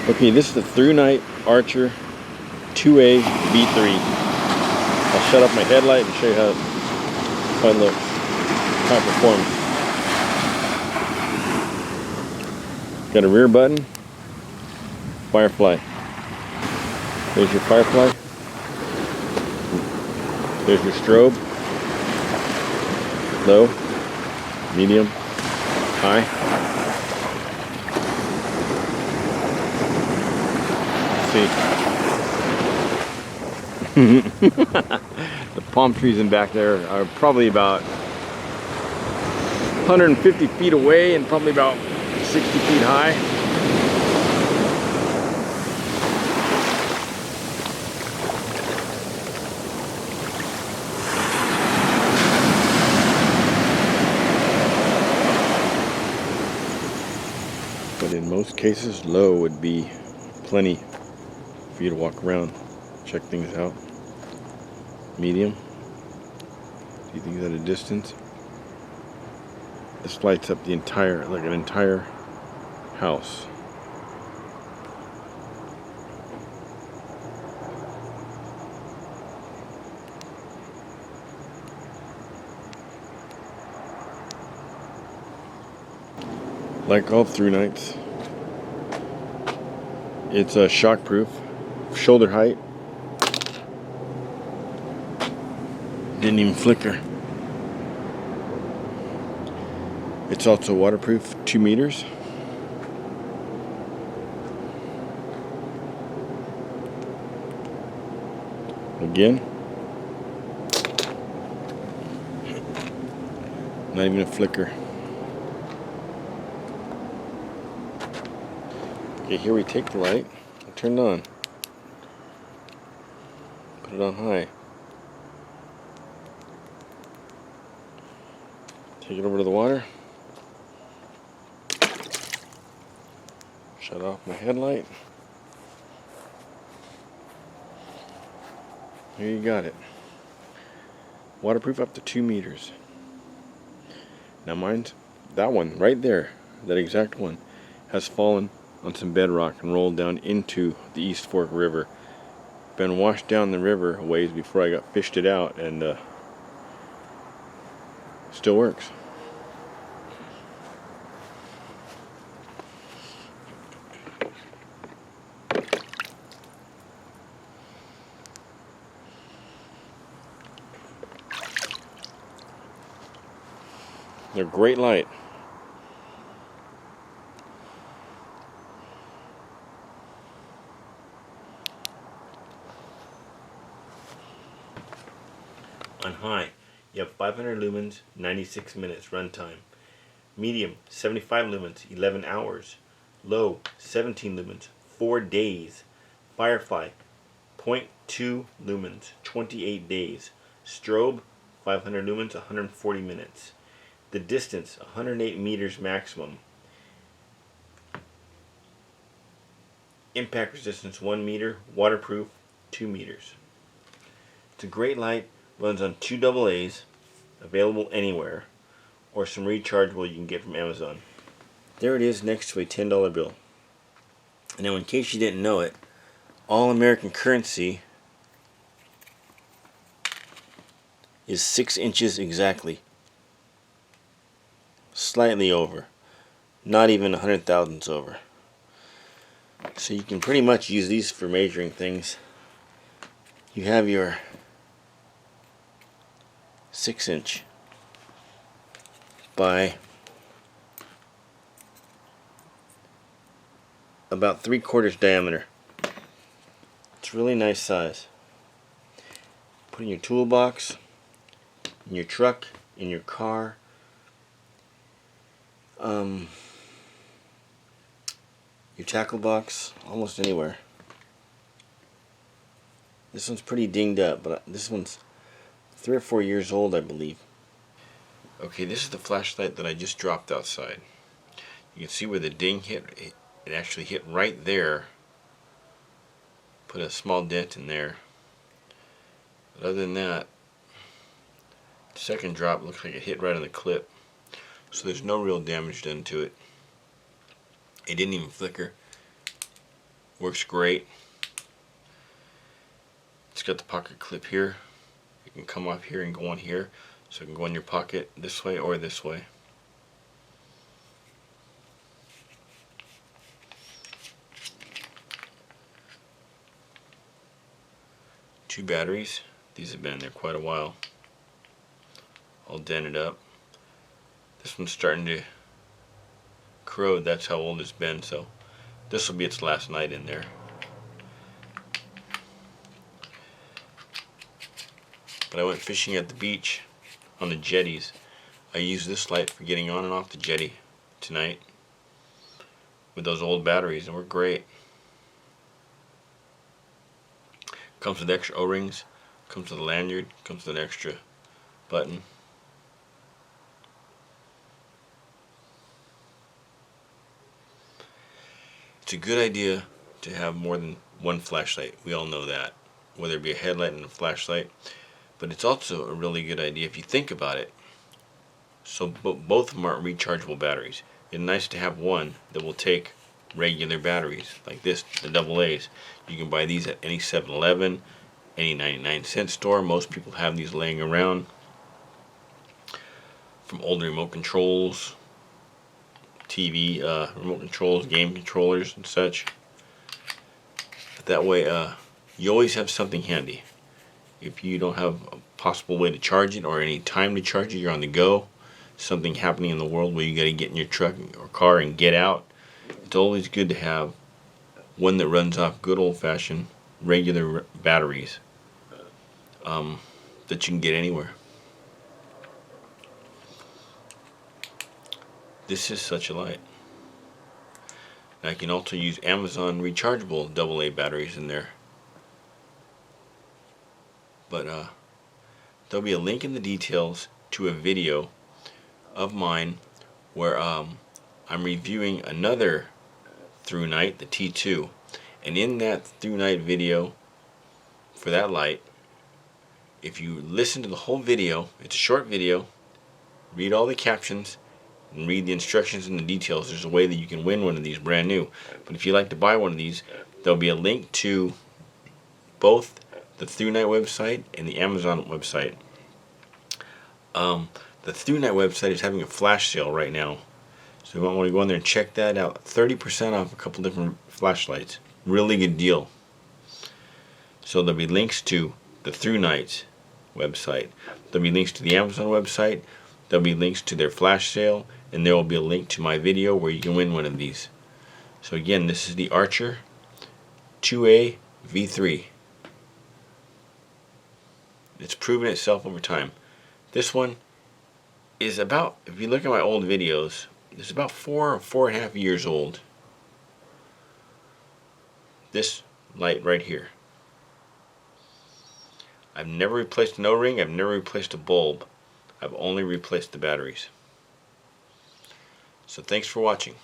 Okay, this is the ThruNite Archer 2A V3. I'll shut off my headlight and show you how it looks, how it performs. Got a rear button, firefly. There's your firefly. There's your strobe. Low, medium, high. Let's see. The palm trees in back there are probably about 150 feet away and probably about 60 feet high. But in most cases, low would be plenty for you to walk around, check things out. Medium, see things at a distance. This lights up the entire, like an entire house. Like all ThruNites, it's shockproof, shoulder height. Didn't even flicker. It's also waterproof, 2 meters. Again, not even a flicker. Okay, here we take the light and turn it on. Put it on high. Take it over to the water. Shut off my headlight. Here you got it. Waterproof up to 2 meters. Now mind, that one right there, that exact one, has fallen on some bedrock and rolled down into the East Fork River. Been washed down the river a ways before I fished it out, and still works. They're great light. On high, you have 500 lumens, 96 minutes runtime. Medium, 75 lumens, 11 hours. Low, 17 lumens, 4 days. Firefly, 0.2 lumens, 28 days. Strobe, 500 lumens, 140 minutes. The distance, 108 meters maximum. Impact resistance, 1 meter. Waterproof, 2 meters. It's a great light. Runs on 2 AA's, available anywhere, or some rechargeable you can get from Amazon. There it is next to a $10 bill. Now, in case you didn't know it, all American currency is 6 inches exactly. Slightly over. Not even 100 thousandths over. So you can pretty much use these for measuring things. You have your 6-inch by about 3/4 diameter. It's really nice size. Put in your toolbox, in your truck, in your car, your tackle box, almost anywhere. This one's pretty dinged up, but this one's 3 or 4 years old, I believe. Okay, this is the flashlight that I just dropped outside. You can see where the ding hit. It actually hit right there. Put a small dent in there. But other than that, the second drop looks like it hit right on the clip. So there's no real damage done to it. It didn't even flicker. Works great. It's got the pocket clip here. You can come off here and go on here, so it can go in your pocket this way or this way. Two batteries. These have been in there quite a while. All dented up. This one's starting to corrode. That's how old it's been, so this will be its last night in there. But I went fishing at the beach on the jetties. I used this light for getting on and off the jetty tonight with those old batteries, and we're great. Comes with extra O-rings, comes with a lanyard, comes with an extra button. It's a good idea to have more than one flashlight. We all know that, whether it be a headlight and a flashlight. But it's also a really good idea if you think about it. So both of them are rechargeable batteries. It's nice to have one that will take regular batteries like this, the AA's. You can buy these at any 7-Eleven, any 99-cent store. Most people have these laying around. From old remote controls, TV remote controls, game controllers and such. But that way you always have something handy. If you don't have a possible way to charge it or any time to charge it, you're on the go, something happening in the world where you got to get in your truck or car and get out, it's always good to have one that runs off good old-fashioned regular batteries that you can get anywhere. This is such a light. Now I can also use Amazon rechargeable AA batteries in there. But there'll be a link in the details to a video of mine where I'm reviewing another ThruNite, the T2. And in that ThruNite video for that light, if you listen to the whole video, it's a short video, read all the captions, and read the instructions and the details, there's a way that you can win one of these brand new. But if you'd like to buy one of these, there'll be a link to both the ThruNite website and the Amazon website. The ThruNite website is having a flash sale right now, so you might want to go in there and check that out. 30% off a couple different flashlights. Really good deal. So there'll be links to the ThruNite website. There'll be links to the Amazon website. There'll be links to their flash sale, and there will be a link to my video where you can win one of these. So again, this is the Archer 2A V3. It's proven itself over time. This one is about, if you look at my old videos, it's about 4 or 4.5 years old. This light right here. I've never replaced an O-ring, I've never replaced a bulb. I've only replaced the batteries. So thanks for watching.